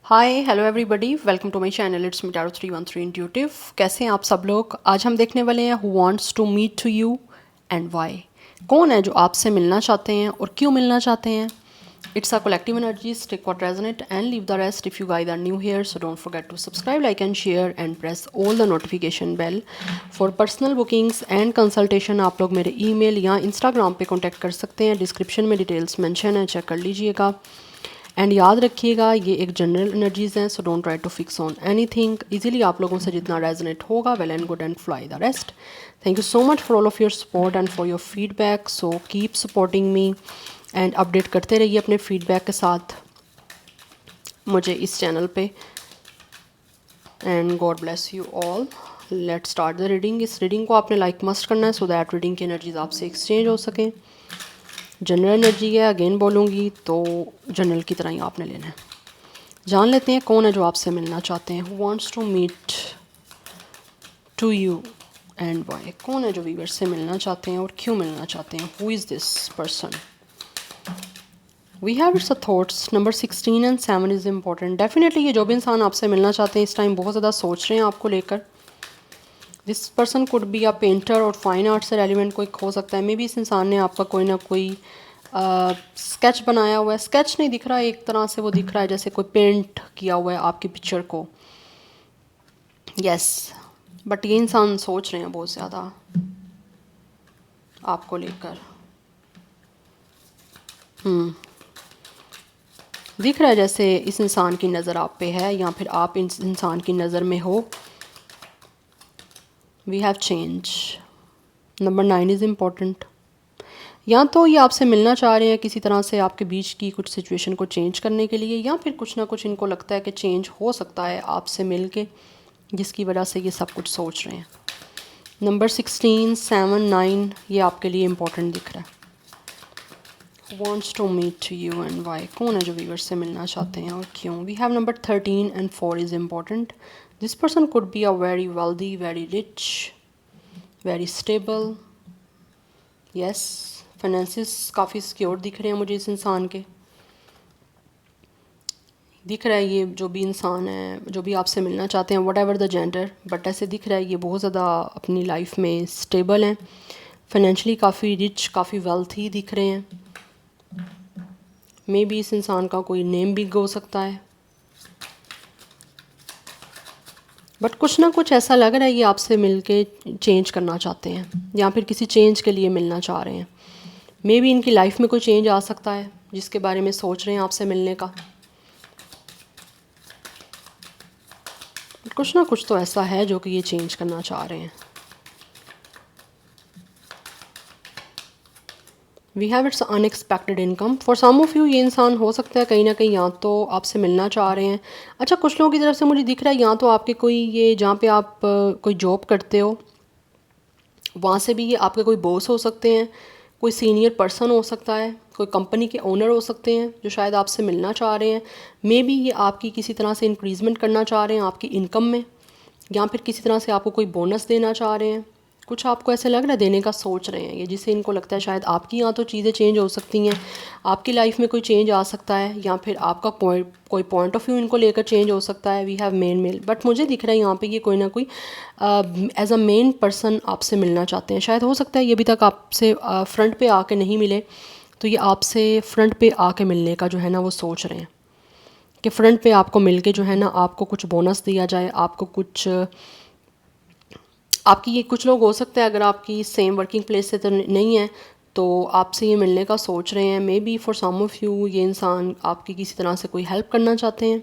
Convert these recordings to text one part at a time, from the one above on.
Hi hello everybody, welcome to my channel. It's me tarot 313 intuitive. कैसे हैं आप सब लोग? आज हम देखने वाले हैं who wants to meet to you and why. कौन है जो आपसे मिलना चाहते हैं और क्यों मिलना चाहते हैं? It's a collective energy, take what resonate and leave the rest. If you guys are new here so don't forget to subscribe, like and share and press all the notification bell. For personal bookings and consultation आप लोग मेरे email या Instagram पे contact कर सकते हैं। Description में details mention है, चेक कर लीजिएगा। एंड याद रखिएगा ये एक जनरल एनर्जीज़ हैं, so don't try to fix on anything. Easily आप लोगों से जितना रेजोनेट होगा, well and good and fly the rest. Thank you so much for all of your support and for your feedback. So keep supporting me and update करते रहिए अपने feedback के साथ मुझे इस चैनल पे। And God bless you all. Let's start the reading. इस reading को आपने लाइक मस्ट करना है सो दैट रीडिंग की एनर्जीज आपसे एक्सचेंज हो सकें। जनरल एनर्जी है, अगेन बोलूँगी तो जनरल की तरह ही आपने लेना है। जान लेते हैं कौन है जो आपसे मिलना चाहते हैं। Who wants to meet to you and why. कौन है जो व्यूअर से मिलना चाहते हैं और क्यों मिलना चाहते हैं? Who is this person? We have it's a thoughts. Number 16 and 7 is important. Definitely ये जो भी इंसान आपसे मिलना चाहते हैं इस टाइम बहुत ज़्यादा सोच रहे हैं आपको लेकर। This person could be a painter और फाइन आर्ट से रेलिवेंट कोई हो सकता है। मे बी इस इंसान ने आपका कोई ना कोई स्केच बनाया हुआ है। स्केच नहीं दिख रहा है, एक तरह से वो दिख रहा है जैसे कोई पेंट किया हुआ है आपकी पिक्चर को। यस, बट ये इंसान सोच रहे हैं बहुत ज़्यादा आपको लेकर। दिख रहा है जैसे इस इंसान की नज़र आप पे है या फिर आप इस इंसान की नज़र में हो। We have change. Number 9 is important. या तो ये आपसे मिलना चाह रहे हैं किसी तरह से आपके बीच की कुछ सिचुएशन को चेंज करने के लिए, या फिर कुछ ना कुछ इनको लगता है कि चेंज हो सकता है आपसे मिल के, जिसकी वजह से ये सब कुछ सोच रहे हैं। नंबर 16, 7, 9 ये आपके लिए इम्पोर्टेंट दिख रहा है। Wants to meet you and why. कौन है जो व्यूअर से मिलना चाहते हैं और क्यों? We have number 13 and 4 is important. This person could be a very wealthy, very rich, very stable. Yes, finances काफ़ी सिक्योर दिख रहे हैं मुझे इस इंसान के। दिख रहा है ये जो भी इंसान है, जो भी आपसे मिलना चाहते हैं, what ever the gender, but ऐसे दिख रहा है ये बहुत ज़्यादा अपनी लाइफ में स्टेबल हैं, फाइनेंशली काफ़ी रिच, काफ़ी वेल्थी दिख रहे हैं। मे बी इस इंसान का कोई नेम बिग हो सकता है, बट कुछ ना कुछ ऐसा लग रहा है ये आपसे मिल के चेंज करना चाहते हैं या फिर किसी चेंज के लिए मिलना चाह रहे हैं। मे बी इनकी लाइफ में कोई चेंज आ सकता है जिसके बारे में सोच रहे हैं आपसे मिलने का। कुछ ना कुछ तो ऐसा है जो कि ये चेंज करना चाह रहे हैं। We have it's unexpected income. For some of you ये इंसान हो सकता है कहीं ना कहीं या तो आपसे मिलना चाह रहे हैं। अच्छा, कुछ लोगों की तरफ से मुझे दिख रहा है या तो आपके कोई ये जहाँ पे आप कोई जॉब करते हो वहाँ से भी ये आपके कोई बॉस हो सकते हैं, कोई सीनियर पर्सन हो सकता है, कोई कंपनी के ओनर हो सकते हैं जो शायद आपसे मिलना चाह रहे हैं। मे बी ये आपकी किसी तरह से इंक्रीजमेंट करना चाह रहे हैं आपकी इनकम में, या फिर किसी तरह से आपको कोई बोनस देना चाह रहे हैं। कुछ आपको ऐसे लग रहा है देने का सोच रहे हैं ये, जिससे इनको लगता है शायद आपकी यहाँ तो चीज़ें चेंज हो सकती हैं, आपकी लाइफ में कोई चेंज आ सकता है, या फिर आपका कोई पॉइंट ऑफ व्यू इनको लेकर चेंज हो सकता है। We have main male, but मुझे दिख रहा है यहाँ पे ये कोई ना कोई एज अ मेन पर्सन आपसे मिलना चाहते हैं। शायद हो सकता है ये अभी तक आपसे फ्रंट पे आके नहीं मिले, तो ये आपसे फ्रंट पे आके मिलने का जो है ना वो सोच रहे हैं कि फ्रंट पे आपको मिल के जो है ना आपको कुछ बोनस दिया जाए, आपको कुछ आपकी ये कुछ लोग हो सकता है अगर आपकी सेम वर्किंग प्लेस से तो नहीं है तो आपसे ये मिलने का सोच रहे हैं। Maybe for some of you ये इंसान आपकी किसी तरह से कोई हेल्प करना चाहते हैं।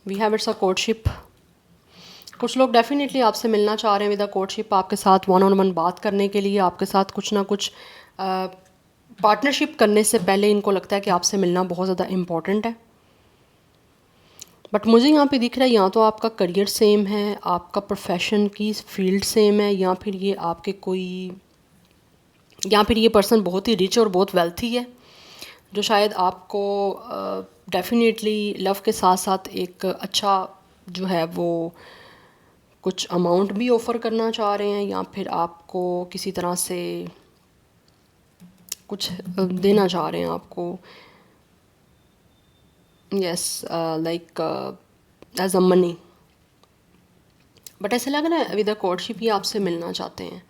We have it's a courtship. कुछ लोग डेफिनेटली आपसे मिलना चाह रहे हैं विद अ कोर्टशिप, आपके साथ वन ऑन वन बात करने के लिए, आपके साथ कुछ ना कुछ पार्टनरशिप करने से पहले इनको लगता है कि आपसे मिलना बहुत ज़्यादा इम्पॉर्टेंट है। बट मुझे यहाँ पे दिख रहा है या तो आपका करियर सेम है, आपका प्रोफेशन की फील्ड सेम है, या फिर ये आपके कोई, या फिर ये पर्सन बहुत ही रिच और बहुत वेल्थी है जो शायद आपको डेफिनेटली लव के साथ साथ एक अच्छा जो है वो कुछ अमाउंट भी ऑफ़र करना चाह रहे हैं, या फिर आपको किसी तरह से कुछ देना चाह रहे हैं आपको, yes, like as a money. But ऐसा लग रहा है विद द कोर्टशिप ये आपसे मिलना चाहते हैं,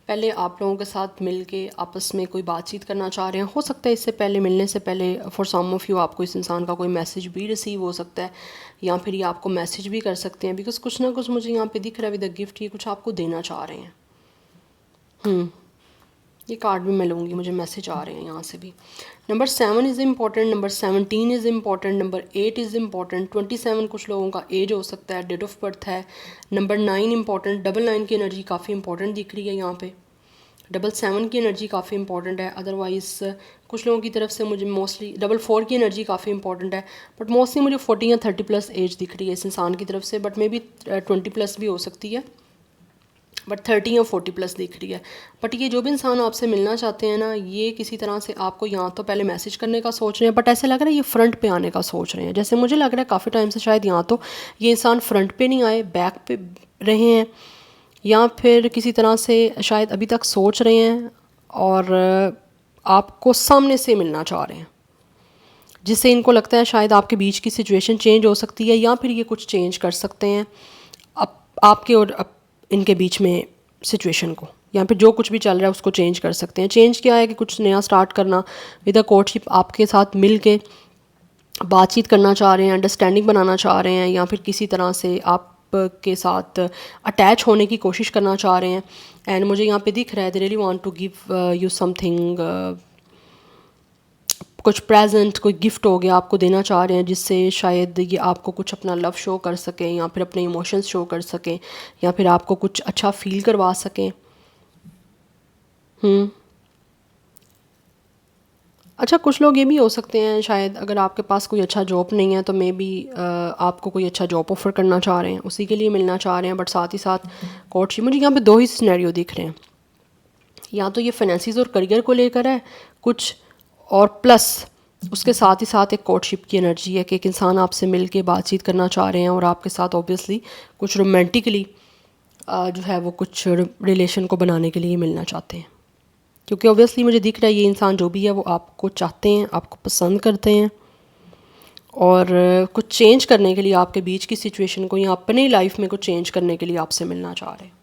पहले आप लोगों के साथ मिल के आपस में कोई बातचीत करना चाह रहे हैं। हो सकता है इससे पहले, मिलने से पहले, फॉर सम ऑफ़ यू आपको इस इंसान का कोई मैसेज भी रिसीव हो सकता है, या फिर ये आपको मैसेज भी कर सकते हैं, बिकॉज कुछ ना कुछ मुझे यहाँ पे दिख रहा है विद अ गिफ्ट, ये कुछ आपको देना चाह रहे हैं। ये कार्ड भी मैं लूँगी, मुझे मैसेज आ रहे हैं यहाँ से भी। Number 7 is important, number 17 is important, number 8 is important, 27 कुछ लोगों का एज हो सकता है, डेट ऑफ बर्थ है। नंबर 9 इम्पॉर्टेंट, डबल 9 की एनर्जी काफ़ी इंपॉर्टेंट दिख रही है यहाँ पे। डबल 7 की एनर्जी काफ़ी इंपॉर्टेंट है। अदरवाइज़ कुछ लोगों की तरफ से मुझे मोस्टली डबल 4 की एनर्जी काफ़ी इंपॉर्टेंट है, बट मोस्टली मुझे 40 या 30 प्लस एज दिख रही है इस इंसान की तरफ से, बट मे बी 20 प्लस भी हो सकती है, बट 30 या 40 प्लस दिख रही है। बट ये जो भी इंसान आपसे मिलना चाहते हैं ना, ये किसी तरह से आपको यहाँ तो पहले मैसेज करने का सोच रहे हैं, बट ऐसे लग रहा है ये फ्रंट पे आने का सोच रहे हैं। जैसे मुझे लग रहा है काफ़ी टाइम से शायद यहाँ तो ये इंसान फ्रंट पे नहीं आए, बैक पे रहे हैं, या फिर किसी तरह से शायद अभी तक सोच रहे हैं और आपको सामने से मिलना चाह रहे हैं, जिससे इनको लगता है शायद आपके बीच की सिचुएशन चेंज हो सकती है, या फिर ये कुछ चेंज कर सकते हैं आपके और इनके बीच में सिचुएशन को, या फिर जो कुछ भी चल रहा है उसको चेंज कर सकते हैं। चेंज क्या है कि कुछ नया स्टार्ट करना, विद अ कोर्टशिप आपके साथ मिल के बातचीत करना चाह रहे हैं, अंडरस्टैंडिंग बनाना चाह रहे हैं, या फिर किसी तरह से आप के साथ अटैच होने की कोशिश करना चाह रहे हैं। एंड मुझे यहाँ पे दिख रहा है they really want to give you something, कुछ प्रेजेंट, कोई गिफ्ट हो गया आपको देना चाह रहे हैं, जिससे शायद ये आपको कुछ अपना लव शो कर सकें, या फिर अपने इमोशंस शो कर सकें, या फिर आपको कुछ अच्छा फील करवा सकें। अच्छा, कुछ लोग ये भी हो सकते हैं शायद अगर आपके पास कोई अच्छा जॉब नहीं है तो मे बी आपको कोई अच्छा जॉब ऑफ़र करना चाह रहे हैं, उसी के लिए मिलना चाह रहे हैं, बट साथ ही साथ कोर्टशिप। मुझे यहाँ पे दो ही सिनेरियो दिख रहे हैं, या तो ये फाइनेंसिस और करियर को लेकर है कुछ, और प्लस उसके साथ ही साथ एक कोर्टशिप की एनर्जी है कि एक इंसान आपसे मिल के बातचीत करना चाह रहे हैं और आपके साथ ऑब्वियसली कुछ रोमांटिकली जो है वो कुछ रिलेशन को बनाने के लिए मिलना चाहते हैं, क्योंकि ऑब्वियसली मुझे दिख रहा है ये इंसान जो भी है वो आपको चाहते हैं, आपको पसंद करते हैं, और कुछ चेंज करने के लिए आपके बीच की सिचुएशन को या अपनी लाइफ में कुछ चेंज करने के लिए आपसे मिलना चाह रहे हैं,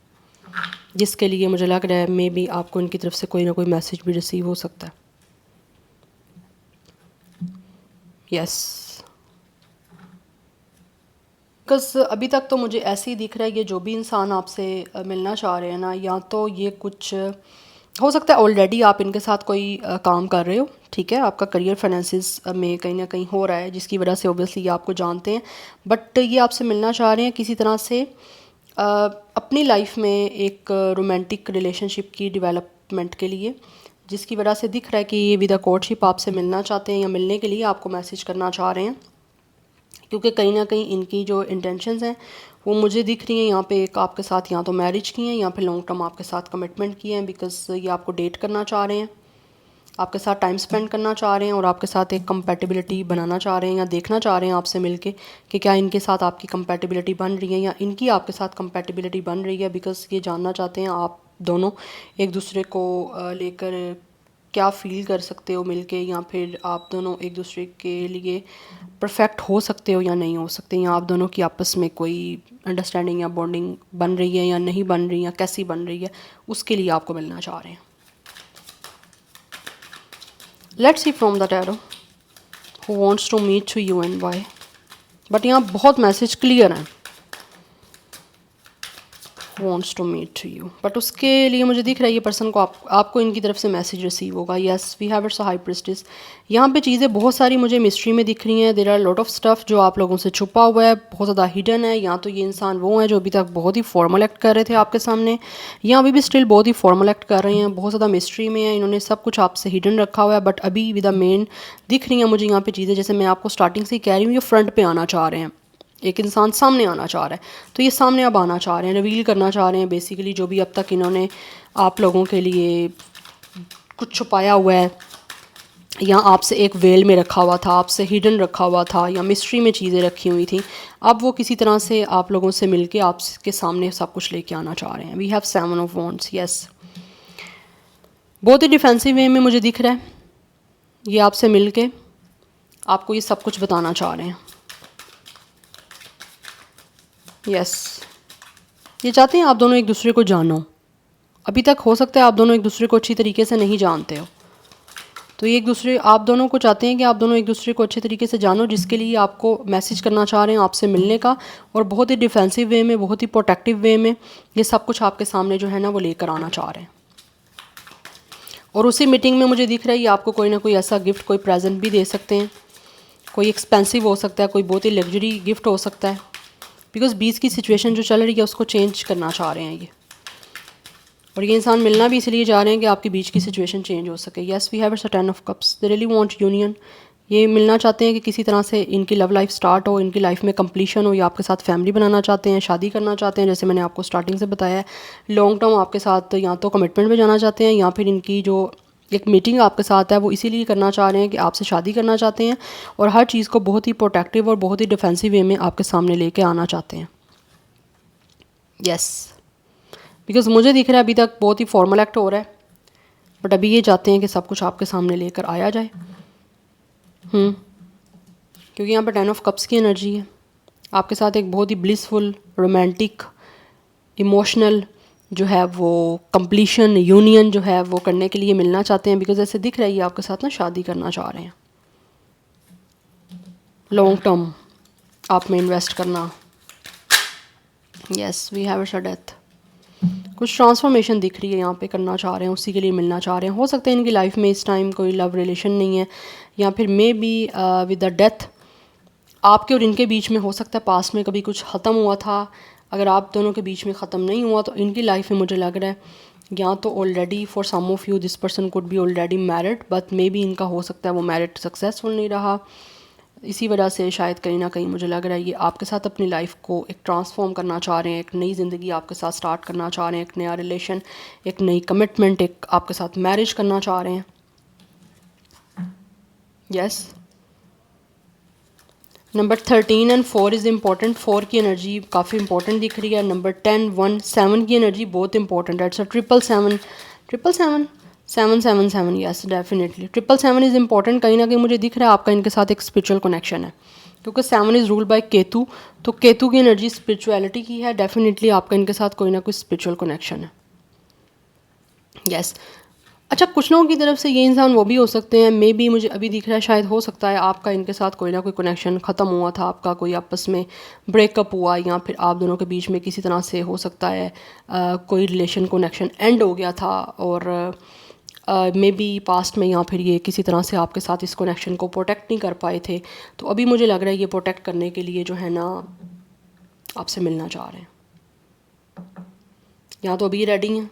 जिसके लिए मुझे लग रहा है मे बी आपको इनकी तरफ से कोई ना कोई मैसेज भी रिसीव हो सकता है। यस, बिकॉज अभी तक तो मुझे ऐसे ही दिख रहा है ये जो भी इंसान आपसे मिलना चाह रहे हैं ना, या तो ये कुछ हो सकता है ऑलरेडी आप इनके साथ कोई काम कर रहे हो, ठीक है, आपका करियर फाइनेंसिस में कहीं ना कहीं हो रहा है, जिसकी वजह से ऑब्वियसली ये आपको जानते हैं, बट ये आपसे मिलना चाह रहे हैं किसी तरह से अपनी लाइफ में एक रोमांटिक रिलेशनशिप की डेवलपमेंट के लिए, जिसकी वजह से दिख रहा है कि ये विद अ कोर्टशिप आपसे मिलना चाहते हैं, या मिलने के लिए आपको मैसेज करना चाह रहे हैं, क्योंकि कहीं ना कहीं इनकी जो इंटेंशंस हैं वो मुझे दिख रही हैं यहाँ पे, एक आपके साथ या तो मैरिज की हैं या फिर लॉन्ग टर्म आपके साथ कमिटमेंट की हैं, बिकॉज ये आपको डेट करना चाह रहे हैं, आपके साथ टाइम स्पेंड करना चाह रहे हैं, और आपके साथ एक कंपैटिबिलिटी बनाना चाह रहे हैं, या देखना चाह रहे हैं आपसे मिलके कि क्या इनके साथ आपकी कंपैटिबिलिटी बन रही है या इनकी आपके साथ कंपैटिबिलिटी बन रही है, बिकॉज ये जानना चाहते हैं आप दोनों एक दूसरे को लेकर क्या फ़ील कर सकते हो मिलके, या फिर आप दोनों एक दूसरे के लिए परफेक्ट हो सकते हो या नहीं हो सकते, या आप दोनों की आपस में कोई अंडरस्टैंडिंग या बॉन्डिंग बन रही है या नहीं बन रही, या कैसी बन रही है, उसके लिए आपको मिलना चाह रहे हैं। Let's see from the tarot who wants to meet to you and why. But यहाँ बहुत मैसेज क्लियर हैं, wants to meet to you, but उसके लिए मुझे दिख रहा है ये पर्सन को आपको इनकी तरफ से मैसेज रिसीव होगा। Yes, we have it's high priestess. यहाँ पे चीज़ें बहुत सारी मुझे मिस्ट्री में दिख रही हैं, there are lot of stuff जो आप लोगों से छुपा हुआ है, बहुत ज़्यादा हिडन है। या तो ये इंसान वो है जो अभी तक बहुत ही फॉर्मल एक्ट कर रहे थे आपके सामने, या अभी भी स्टिल बहुत ही फॉर्मल एक्ट कर रहे हैं, बहुत ज़्यादा मिस्ट्री में है, इन्होंने सब कुछ आपसे हिडन रखा हुआ है, बट अभी विद द मेन दिख रही हैं मुझे यहाँ पे चीज़ें, जैसे मैं आपको स्टार्टिंग से ही कह रही हूँ, ये फ्रंट पे आना चाह रहे हैं, एक इंसान सामने आना चाह रहा है, तो ये सामने अब आना चाह रहे हैं, रिवील करना चाह रहे हैं बेसिकली जो भी अब तक इन्होंने आप लोगों के लिए कुछ छुपाया हुआ है, या आपसे एक वेल में रखा हुआ था, आपसे हिडन रखा हुआ था, या मिस्ट्री में चीज़ें रखी हुई थी, अब वो किसी तरह से आप लोगों से मिलके आपके सामने सब कुछ लेके आना चाह रहे हैं। We have 7 of wands. Yes, बहुत ही डिफेंसिव वे में मुझे दिख रहा है ये आपसे मिल के आपको ये सब कुछ बताना चाह रहे हैं। यस, ये चाहते हैं आप दोनों एक दूसरे को जानो। अभी तक हो सकता है आप दोनों एक दूसरे को अच्छी तरीके से नहीं जानते हो, तो ये एक दूसरे आप दोनों को चाहते हैं कि आप दोनों एक दूसरे को अच्छे तरीके से जानो, जिसके लिए आपको मैसेज करना चाह रहे हैं आपसे मिलने का, और बहुत ही डिफेंसिव वे में, बहुत ही प्रोटेक्टिव वे में ये सब कुछ आपके सामने जो है ना वो लेकर आना चाह रहे हैं। और उसी मीटिंग में मुझे दिख रहा है ये आपको कोई ना कोई ऐसा गिफ्ट, कोई प्रेजेंट भी दे सकते हैं। कोई एक्सपेंसिव हो सकता है, कोई बहुत ही लग्जरी गिफ्ट हो सकता है, बिकॉज बीच की सिचुएशन जो चल रही है उसको चेंज करना चाह रहे हैं ये। और ये इंसान मिलना भी इसलिए जा रहे हैं कि आपके बीच की सिचुएशन चेंज हो सके। Yes, we have a 10 of cups, they really want union. ये मिलना चाहते हैं कि किसी तरह से इनकी लव लाइफ स्टार्ट हो, इनकी लाइफ में कंप्लीशन हो, या आपके साथ फैमिली बनाना चाहते हैं, शादी करना चाहते हैं, जैसे मैंने आपको स्टार्टिंग से बताया है। लॉन्ग टर्म आपके साथ या तो कमिटमेंट में जाना चाहते हैं, या फिर इनकी जो एक मीटिंग आपके साथ है वो इसीलिए करना चाह रहे हैं कि आपसे शादी करना चाहते हैं, और हर चीज़ को बहुत ही प्रोटेक्टिव और बहुत ही डिफेंसिव वे में आपके सामने लेके आना चाहते हैं। यस, बिकॉज मुझे दिख रहा है अभी तक बहुत ही फॉर्मल एक्ट हो रहा है, बट अभी ये चाहते हैं कि सब कुछ आपके सामने लेकर आया जाए। क्योंकि यहाँ पर 10 ऑफ कप्स की एनर्जी है। आपके साथ एक बहुत ही ब्लिसफुल, रोमांटिक, इमोशनल जो है वो कंप्लीशन, यूनियन जो है वो करने के लिए मिलना चाहते हैं, बिकॉज ऐसे दिख रहा है ये आपके साथ ना शादी करना चाह रहे हैं। लॉन्ग टर्म आप में इन्वेस्ट करना। Yes, we have a death. कुछ ट्रांसफॉर्मेशन दिख रही है यहाँ पे करना चाह रहे हैं, उसी के लिए मिलना चाह रहे हैं। हो सकता है इनकी लाइफ में इस टाइम कोई लव रिलेशन नहीं है, या फिर may be with the death आपके और इनके बीच में हो सकता है पास्ट में कभी कुछ ख़त्म हुआ था। अगर आप दोनों के बीच में ख़त्म नहीं हुआ तो इनकी लाइफ में मुझे लग रहा है या तो already for some of you this person could be already married, but maybe इनका हो सकता है वो मैरिड सक्सेसफुल नहीं रहा। इसी वजह से शायद कहीं ना कहीं मुझे लग रहा है ये आपके साथ अपनी लाइफ को एक ट्रांसफॉर्म करना चाह रहे हैं, एक नई ज़िंदगी आपके साथ स्टार्ट करना चाह रहे हैं, एक नया रिलेशन, एक नई कमिटमेंट, एक आपके साथ मैरिज करना चाह रहे हैं। Yes, number 13 and 4 is important. 4 की एनर्जी काफ़ी इंपॉर्टेंट दिख रही है। नंबर 10, 1, 7 की एनर्जी बहुत इंपॉर्टेंट है। It's 777, 777, 777, yes definitely 777 is important. कहीं ना कहीं मुझे दिख रहा है आपका इनके साथ एक स्पिरिचुअल कनेक्शन है, क्योंकि 7 इज़ रूल्ड बाय केतु, तो केतु की एनर्जी स्पिरिचुअलिटी की है। डेफिनेटली आपका इनके साथ कोई ना कोई स्पिरिचुअल कनेक्शन है। यस, अच्छा, कुछ लोगों की तरफ से ये इंसान वो भी हो सकते हैं, मे बी मुझे अभी दिख रहा है शायद हो सकता है आपका इनके साथ कोई ना कोई कनेक्शन ख़त्म हुआ था, आपका कोई आपस में ब्रेकअप हुआ, या फिर आप दोनों के बीच में किसी तरह से हो सकता है कोई रिलेशन कनेक्शन एंड हो गया था, और मे बी पास्ट में, या फिर ये किसी तरह से आपके साथ इस कनेक्शन को प्रोटेक्ट नहीं कर पाए थे। तो अभी मुझे लग रहा है ये प्रोटेक्ट करने के लिए जो है ना आपसे मिलना चाह रहे हैं, या तो अभी रेडी हैं,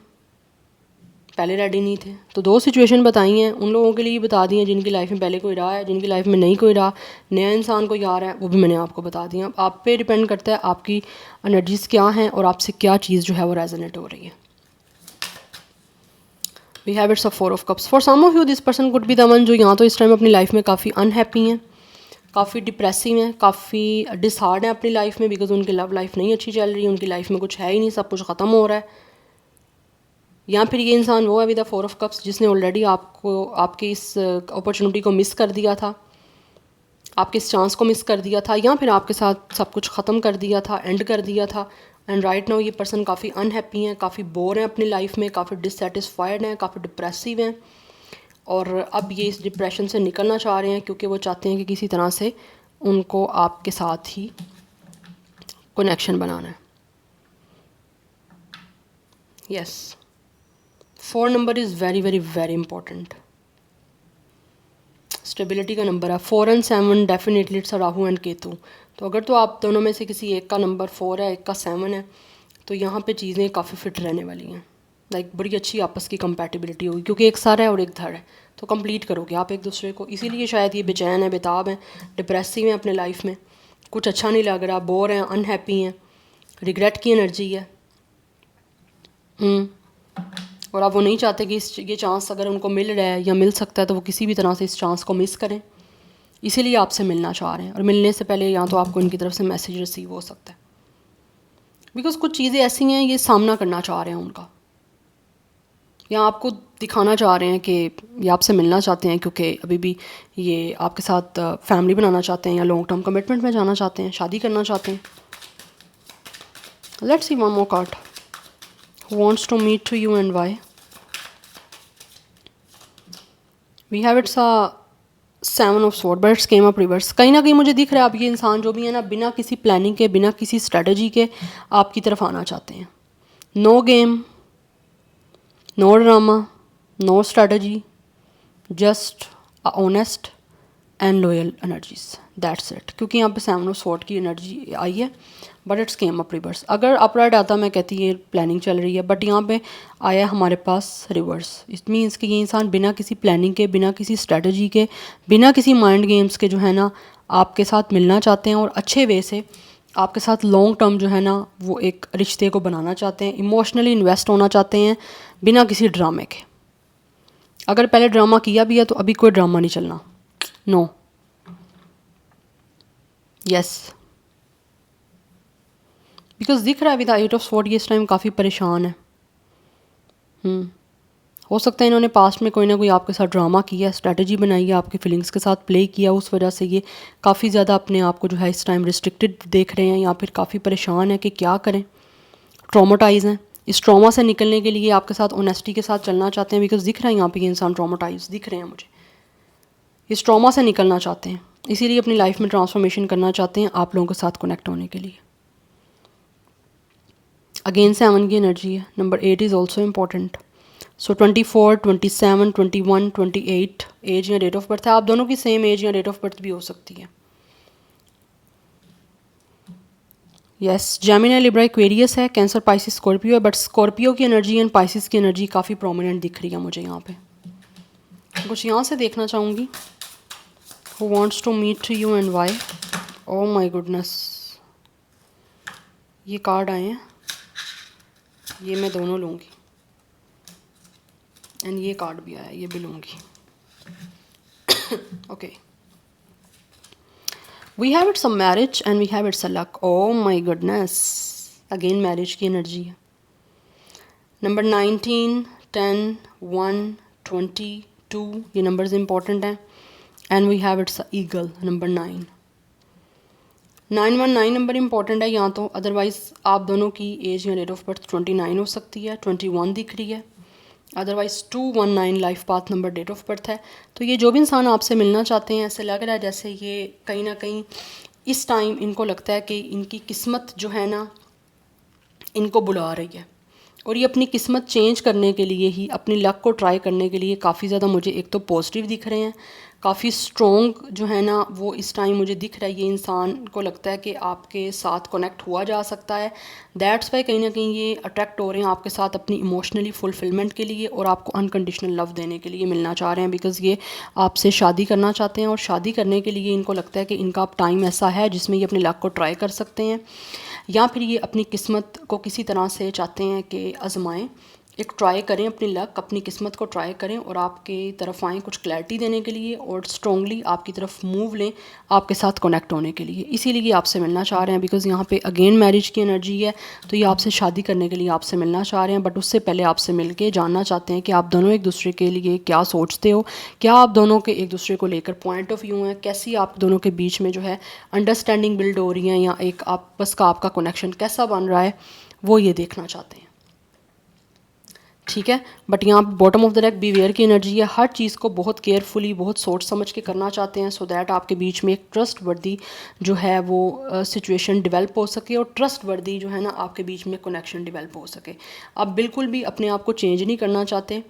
पहले रेडी नहीं थे। तो 2 सिचुएशन बताई हैं, उन लोगों के लिए बता दी हैं जिनकी लाइफ में पहले कोई रहा है, जिनकी लाइफ में नहीं कोई रहा, नया इंसान कोई आ रहा है, वो भी मैंने आपको बता दिया। आप पे डिपेंड करता है आपकी एनर्जीज़ क्या हैं और आपसे क्या चीज़ जो है वो रेजोनेट हो रही है। We have it's a 4 of cups. For some of you this person could be the one जो यहाँ तो इस टाइम अपनी लाइफ में काफ़ी अनहैप्पी हैं, काफ़ी डिप्रेसिव हैं, काफ़ी डिसहार्ड हैं अपनी लाइफ में, बिकॉज उनकी लव लाइफ नहीं अच्छी चल रही है, उनकी लाइफ में कुछ है ही नहीं, सब कुछ ख़त्म हो रहा है। या फिर ये इंसान वो है विद द 4 ऑफ कप्स जिसने ऑलरेडी आपको आपकी इस अपॉर्चुनिटी को मिस कर दिया था, आपके इस चांस को मिस कर दिया था, या फिर आपके साथ सब कुछ ख़त्म कर दिया था, एंड कर दिया था। एंड राइट नाउ ये पर्सन काफ़ी अनहैप्पी हैं, काफ़ी बोर हैं अपनी लाइफ में, काफ़ी डिससेटिस्फाइड हैं, काफ़ी डिप्रेसिव हैं, और अब ये इस डिप्रेशन से निकलना चाह रहे हैं, क्योंकि वो चाहते हैं कि किसी तरह से उनको आपके साथ ही कनेक्शन बनाना है। Yes, 4 number is very very very important, stability का नंबर है। 4 and 7 definitely it's Rahu and Ketu. तो अगर तो आप दोनों में से किसी एक का नंबर 4 है, एक का 7 है, तो यहाँ पे चीज़ें काफ़ी फिट रहने वाली हैं। लाइक बड़ी अच्छी आपस की कंपैटिबिलिटी होगी, क्योंकि एक सर है और एक धड़ है, तो कंप्लीट करोगे आप एक दूसरे को। इसीलिए शायद ये बेचैन है, बेताब हैं, डिप्रेसिव हैं अपने लाइफ में, कुछ अच्छा नहीं लग रहा, बोर हैं, अनहैप्पी हैं, रिग्रेट की एनर्जी है। और अब वो नहीं चाहते कि ये चांस अगर उनको मिल रहा है या मिल सकता है तो वो किसी भी तरह से इस चांस को मिस करें, इसीलिए आपसे मिलना चाह रहे हैं। और मिलने से पहले या तो आपको इनकी तरफ से मैसेज रिसीव हो सकता है, बिकॉज कुछ चीज़ें ऐसी हैं ये सामना करना चाह रहे हैं उनका, या आपको दिखाना चाह रहे हैं कि ये आपसे मिलना चाहते हैं क्योंकि अभी भी ये आपके साथ फैमिली बनाना चाहते हैं या लॉन्ग टर्म कमिटमेंट में जाना चाहते हैं, शादी करना चाहते हैं। Let's see one more card. Who wants to meet to you and why? We have it's a 7 of sword but it's came up reverse. कहीं ना कहीं मुझे दिख रहा है अब ये इंसान जो भी है ना, बिना किसी प्लानिंग के, बिना किसी स्ट्रेटजी के आपकी तरफ आना चाहते हैं। No game, no drama, no strategy, just honest and loyal energies, that's it. क्योंकि यहाँ पे 7 ऑफ स्वॉर्ड की एनर्जी आई है but it's came up reverse. अगर अपराइट आता मैं कहती ये प्लानिंग चल रही है, बट यहाँ पे आया हमारे पास रिवर्स। इट मीन्स कि ये इंसान बिना किसी प्लानिंग के, बिना किसी स्ट्रेटजी के, बिना किसी माइंड गेम्स के जो है ना आपके साथ मिलना चाहते हैं और अच्छे वे से आपके साथ लॉन्ग टर्म जो है ना वो एक रिश्ते को बनाना चाहते हैं, इमोशनली इन्वेस्ट होना चाहते हैं बिना किसी ड्रामे के। अगर पहले ड्रामा किया भी है तो अभी कोई ड्रामा नहीं चलना, नो। यस, बिकॉज दिख रहा है विद 8 ऑफ स्वॉर्ड ये इस टाइम काफ़ी परेशान है। हो सकता है इन्होंने पास्ट में कोई ना कोई आपके साथ ड्रामा किया, स्ट्रेटजी बनाई है, आपकी फीलिंग्स के साथ प्ले किया, उस वजह से ये काफ़ी ज़्यादा अपने आप को जो है इस टाइम रिस्ट्रिक्टेड देख रहे हैं या फिर काफ़ी परेशान है कि क्या करें, ट्रॉमाटाइज हैं। इस ट्रॉमा से निकलने के लिए आपके साथ ऑनेस्टी के साथ चलना चाहते हैं, बिकॉज दिख रहा है यहाँ पे ये इंसान ट्रॉमाटाइज दिख रहे हैं मुझे। इस ट्रॉमा से निकलना चाहते हैं, इसीलिए अपनी लाइफ में ट्रांसफॉर्मेशन करना चाहते हैं आप लोगों के साथ कनेक्ट होने के लिए। अगेन 7 की एनर्जी है। Number 8 is also important. So 24, 27, 21, 28 age या डेट ऑफ बर्थ है। आप दोनों की सेम एज या डेट ऑफ बर्थ भी हो सकती है। यस, जेमिनी, लिब्रा, एक्वेरियस है, कैंसर, पाइसिस, स्कॉर्पियो है, बट स्कॉर्पियो की एनर्जी एंड पाइसिस की एनर्जी काफ़ी प्रोमिनेंट दिख रही है मुझे यहाँ पे। कुछ यहाँ से देखना चाहूँगी। Who wants to meet to you and why? Oh my goodness, ये कार्ड आए हैं, ये मैं दोनों लूँगी एंड ये कार्ड भी आया, ये भी लूँगी। Okay, we have it's a marriage and we have it's a luck. Oh my goodness, again marriage की एनर्जी है। नंबर 19, 10, 1, 22 ये नंबर्स इंपॉर्टेंट हैं। And we have it's a eagle, number 9। 919 number important है यहाँ तो, अदरवाइज़ आप दोनों की एज या डेट ऑफ बर्थ 29 हो सकती है, 21 दिख रही है, otherwise 219 life path number date of birth है। तो ये जो भी इंसान आपसे मिलना चाहते हैं, ऐसे लग रहा है जैसे ये कहीं ना कहीं इस टाइम इनको लगता है कि इनकी किस्मत जो है ना इनको बुला रही है, और ये अपनी किस्मत चेंज करने के लिए ही, अपनी लक को ट्राई करने के लिए काफ़ी ज़्यादा मुझे एक तो पॉजिटिव दिख रहे हैं, काफ़ी स्ट्रॉन्ग जो है ना वो इस टाइम मुझे दिख रहा है। ये इंसान को लगता है कि आपके साथ कनेक्ट हुआ जा सकता है, दैट्स वाई कहीं ना कहीं ये अट्रैक्ट हो रहे हैं आपके साथ अपनी इमोशनली फुलफिलमेंट के लिए और आपको अनकंडीशनल लव देने के लिए मिलना चाह रहे हैं, बिकॉज़ ये आपसे शादी करना चाहते हैं और शादी करने के लिए इनको लगता है कि इनका अब टाइम ऐसा है जिसमें ये अपने लक को ट्राई कर सकते हैं, या फिर ये अपनी किस्मत को किसी तरह से चाहते हैं कि आजमाएं, एक ट्राई करें अपनी लक, अपनी किस्मत को ट्राई करें और आपके तरफ आएँ कुछ क्लैरिटी देने के लिए और स्ट्रॉन्गली आपकी तरफ मूव लें आपके साथ कनेक्ट होने के लिए। इसीलिए ये आपसे मिलना चाह रहे हैं, बिकॉज़ यहाँ पे अगेन मैरिज की एनर्जी है, तो ये आपसे शादी करने के लिए आपसे मिलना चाह रहे हैं, बट उससे पहले आपसे मिल के जानना चाहते हैं कि आप दोनों एक दूसरे के लिए क्या सोचते हो, क्या आप दोनों के एक दूसरे को लेकर पॉइंट ऑफ व्यू हैं, कैसी आप दोनों के बीच में जो है अंडरस्टैंडिंग बिल्ड हो रही है, या एक आपस का आपका कनेक्शन कैसा बन रहा है, वो ये देखना चाहते हैं। ठीक है, बट यहाँ bottom of the deck beware की एनर्जी है। हर चीज़ को बहुत केयरफुली, बहुत सोच समझ के करना चाहते हैं, सो दैट आपके बीच में एक ट्रस्ट वर्दी जो है वो सिचुएशन डेवलप हो सके और ट्रस्ट वर्दी जो है ना आपके बीच में कनेक्शन डेवलप हो सके। आप बिल्कुल भी अपने आप को चेंज नहीं करना चाहते,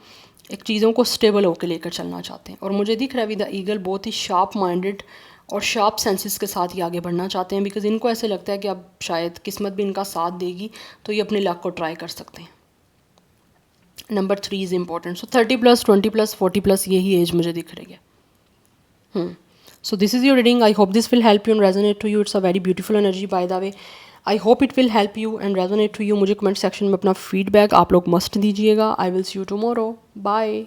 एक चीज़ों को स्टेबल होकर लेकर चलना चाहते हैं। और मुझे दिख रहा है विद द ईगल बहुत ही शार्प माइंडेड और शार्प सेंसेस के साथ ही आगे बढ़ना चाहते हैं, बिकॉज इनको ऐसे लगता है कि अब शायद किस्मत भी इनका साथ देगी तो ये अपने लक को ट्राई कर सकते हैं। Number 3 is important. सो 30+, 20+, 40+ यही एज मुझे दिख रही है। So this is your reading. I hope this will help you and resonate to you. It's a very beautiful energy by the way. I hope it will help you and resonate to you. मुझे comment section में अपना feedback आप लोग must दीजिएगा। I will see you tomorrow. Bye.